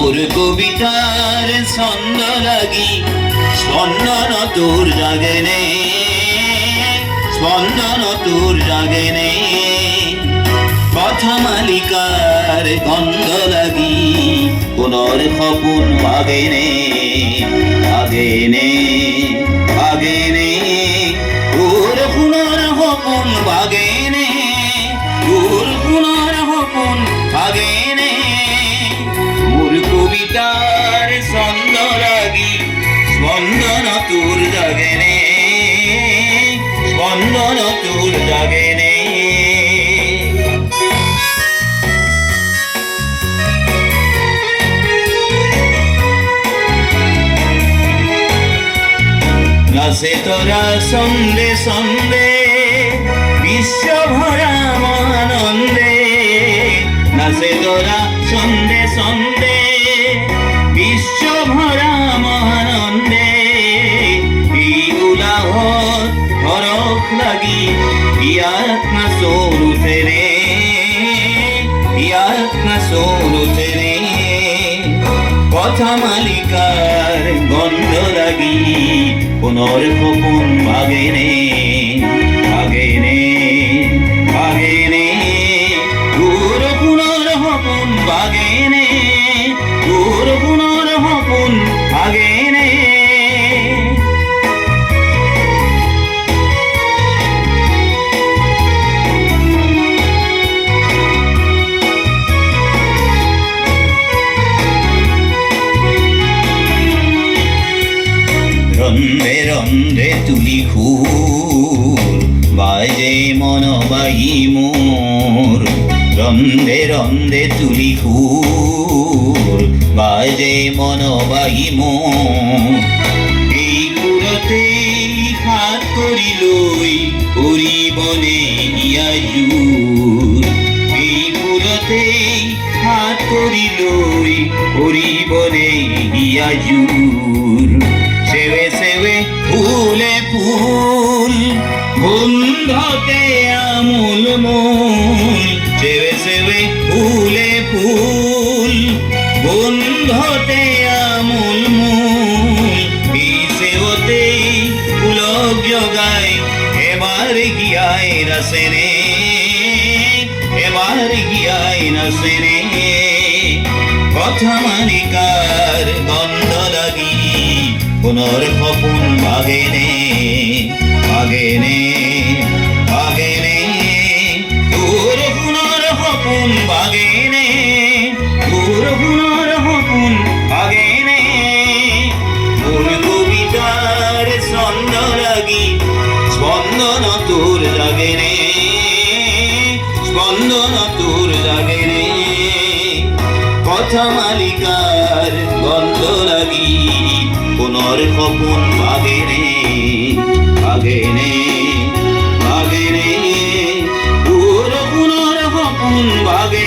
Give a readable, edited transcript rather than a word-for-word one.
মোর কবিতার ছন্দ লাগি স্পন্দন তোর জাগেনে, স্পন্দন তোর জাগেনে। কথা মালিকার গন্ধ লাগি পুনর খপুন ভাগেনে, ভাগেনে ভাগেনে তোর পুনর খপুন ভাগেনে, তোর পুনর খপুন ভাগেনে। মোর কবিতার ছন্দ লাগি স্পন্দন তোর জাগেনে, স্পন্দন তোর জাগেনে। নাচে তোরা সন্দে সন্দে বিশ্ব ভরা আনন্দে, নাচে তোরা সন্দে সন্দে বিশ্ব ভরা আনন্দে। এই উলাহত হরফ লাগি ইয়াত না সরুতে রে, ইয়াত না সরুতে রে। কথা মালিকার গন্ধ লাগি পুনর খপুন ভাগেনে, ভাগেনে ভাগেনে তোর পুনর খপুন ভাগেনে, তোর পুনর খপুন ভাগেনে। রন্ধে রন্ধে তুলি খুর বাজে মন বাই মোর, রন্ধে রন্ধে তুলি খুর বাজে মন বাই মোর। এই কুরতে হাত করিলই করিবনে ইয়াজুর, এই কুরতে হাত করিলই করিবনে ইয়াজুর। সেবে সেবে ফুলে ফুল গন্ধতে আমূল মূল, সেবে সেবে ফুলে ফুল গন্ধতে আমূল মূল। এই সেবতে পুলক জগায় এবার গিয়ায় রসেনে, এবার গিয়ায় রসেনে। কথা মালিকার গন্ধ লাগি পুনর খপুন ভাগেনে, ভাগেনে ভাগেনে তোর পুনর খপুন ভাগেনে, তোর পুনর খপুন ভাগেনে। মোর কবিতার ছন্দ লাগি স্পন্দন তোর জাগেনে, স্পন্দন তোর জাগেনে। কথা মালিকার গন্ধ লাগি পুনর খপুন ভাগেনে, ভাগেনে ভাগেনে তোর পুনর খপুন ভাগেনে।